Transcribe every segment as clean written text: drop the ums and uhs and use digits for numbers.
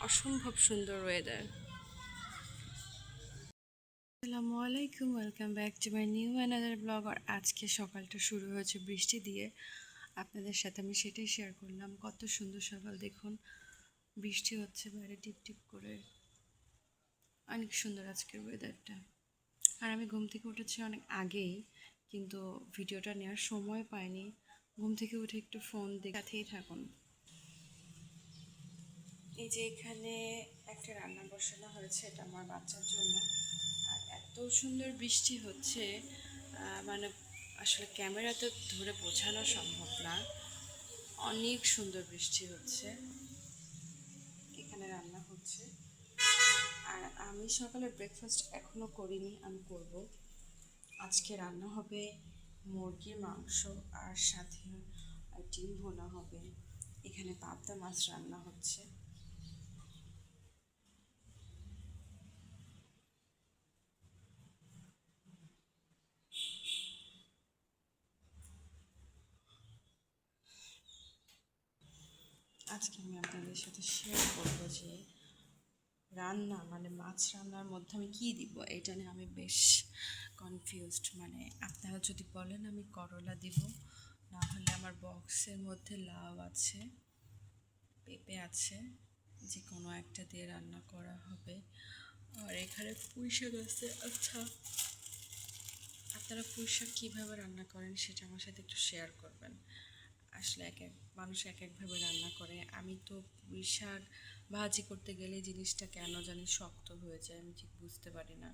অসম্ভব সুন্দর ওয়েদার। আসসালামু আলাইকুম, welcome back to my new another blog. আর আজকে সকালটা শুরু হয়েছে বৃষ্টি দিয়ে, আপনাদের সাথে আমি সেটাই শেয়ার করলাম। কত সুন্দর সকাল দেখুন, বৃষ্টি হচ্ছে বাইরে টিপ টিপ করে, অনেক সুন্দর আজকের ওয়েদারটা। আর আমি ঘুম থেকে উঠেছি অনেক আগেই, কিন্তু ভিডিওটা নেওয়ার সময় পাইনি। ঘুম থেকে উঠে একটু ফোন দেখাতেই থাকুন। এই যে এখানে একটা রান্না বসানো হয়েছে, এটা আমার বাচ্চার জন্য। আর এত সুন্দর বৃষ্টি হচ্ছে, মানে আসলে ক্যামেরাতে ধরে বোঝানো সম্ভব না। অনেক সুন্দর বৃষ্টি হচ্ছে, এখানে রান্না হচ্ছে। আর আমি সকালে ব্রেকফাস্ট এখনও করিনি, আমি করব। আজকে রান্না হবে মুরগির মাংস, আর সাথে ডিম ভোনা হবে। এখানে পাবদা মাছ রান্না হচ্ছে। আজকে আমি আপনাদের সাথে শেয়ার করবো যে রান্না মানে মাছ রান্নার মধ্যে আমি কী দিব, এটা নিয়ে আমি বেশ কনফিউজড। মানে আপনারা যদি বলেন আমি করলা দিব, না হলে আমার বক্সের মধ্যে লাউ আছে, পেঁপে আছে, যে কোনো একটা দিয়ে রান্না করা হবে। আর এখানে পুঁই শাক আছে। আচ্ছা, আপনারা পুঁই শাক কীভাবে রান্না করেন সেটা আমার সাথে একটু শেয়ার করবেন। আসলে এক এক মানুষ এক একভাবে রান্না করে। আমি তো পুঁই শাক ভাজি করতে গেলে জিনিসটা কেন জানি শক্ত হয়ে যায়, আমি ঠিক বুঝতে পারি না।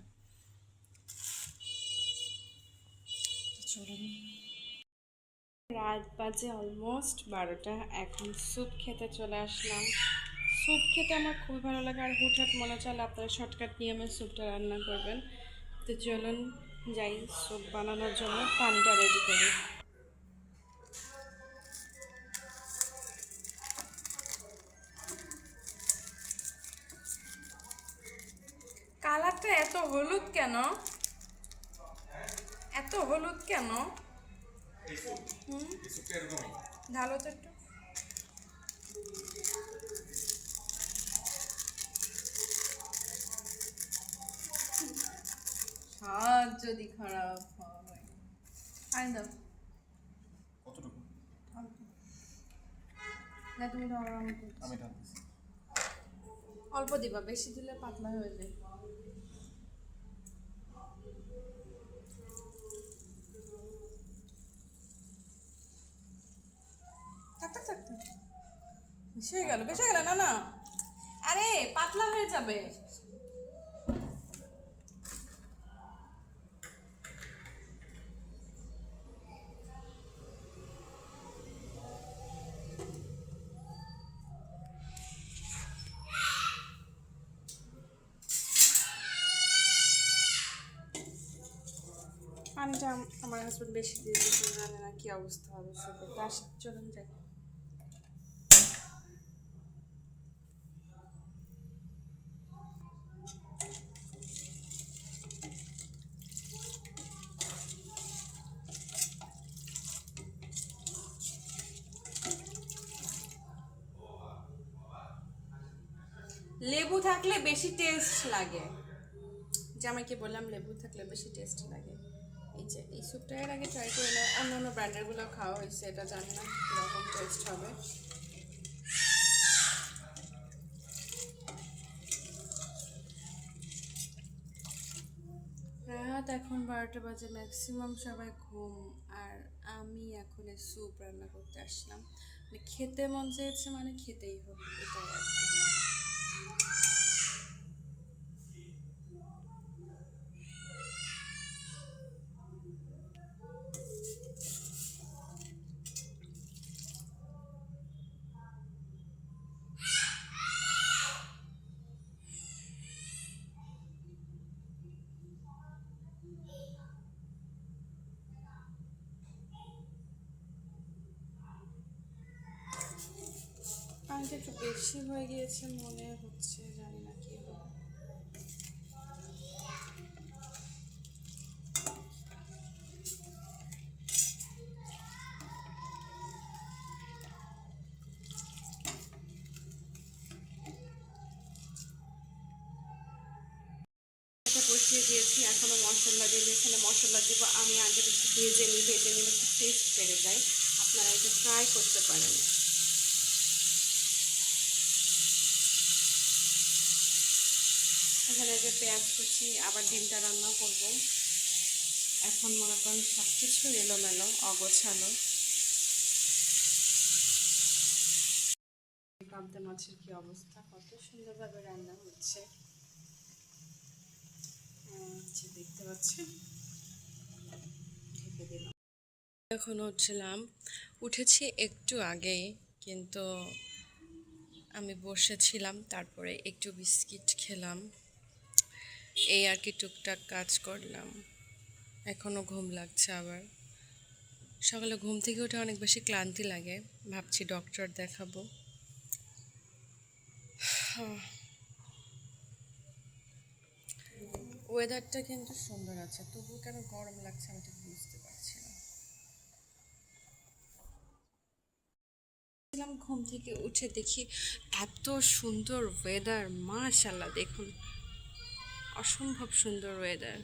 চলুন, রাত বাজে অলমোস্ট 12টা, এখন স্যুপ খেতে চলে আসলাম। স্যুপ খেতে আমার খুবই ভালো লাগে, আর হুটহাট মনে চাইলে আপনারা শর্টকাট নিয়মে স্যুপটা রান্না করবেন। তো চলুন যাই স্যুপ বানানোর জন্য পানিটা রেডি করি। কালারটা এত হলুদ কেন? এত হলুদ কেন? ঢালো তো একটু। স্বাদ যদি খারাপ হয়, আই দাও কতটুকু? না তুমি ধরো, আমি আমি ঢালতেছি। অল্প দিবা, বেশি দিলে পাতলা হয়ে যায়। থাক থাক থাক থাক। বেশি হয়ে গেল, বেশি হয়ে গেল, না না, আরে পাতলা হয়ে যাবে। পানিটা আমার হাজবেন্ড বেশি দিয়ে দিয়েছে, জানে না কি অবস্থা হবে সবে। তার চলুন যাই। লেবু থাকলে বেশি টেস্ট লাগে, জামাইকে বললাম লেবু থাকলে বেশি টেস্ট লাগে। এই যে এই স্যুপটা এর আগে ট্রাই করে না, অন্য অন্য ব্র্যান্ডেরগুলো খাওয়া হয়েছে, এটা জানি না কীরকম টেস্ট হবে। রাত এখন 12টা বাজে, ম্যাক্সিমাম সবাই ঘুম। আর আমি এখন এই স্যুপ রান্না করতে আসলাম। মানে খেতে মন চেয়েছে, মানে খেতেই হবে, এটাই আর কি। পানিটা একটু বেশি হয়ে গিয়েছে মনে হচ্ছে, জানি না কি হবে। বসিয়ে দিয়েছি, এখনও মশলা দিলে এখানে মশলা দিব আমি আগে একটু ভেজে নিই, ভেজে নিলে একটু টেস্ট বেড়ে যায়। আপনারা এটা ট্রাই করতে পারেন। এখানে যে পেঁয়াজ কুচি, আবার ডিমটা রান্না করব। এখন মনে করেন সব কিছু এলোমেলো অগোছালো। পাবদা মাছের কি অবস্থা, কত সুন্দরভাবে রান্না হচ্ছে। আচ্ছা, দেখতে পাচ্ছেন, ঢেকে দিলাম। এখন উঠেছি একটু আগেই, কিন্তু আমি বসেছিলাম, তারপরে একটু বিস্কিট খেলাম, এই আর কি টুকটাক কাজ করলাম। এখনও ঘুম লাগছে আবার। সকালে ঘুম থেকে উঠে অনেক বেশি ক্লান্তি লাগে, ভাবছি ডক্টর দেখাবো। ওয়েদারটা কিন্তু সুন্দর আছে, তবুও কেন গরম লাগছে আমি ঠিক বুঝতে পারছি না। ঘুম থেকে উঠে দেখি এত সুন্দর ওয়েদার, মাশাআল্লাহ, দেখুন অসম্ভব সুন্দর ওয়েদার।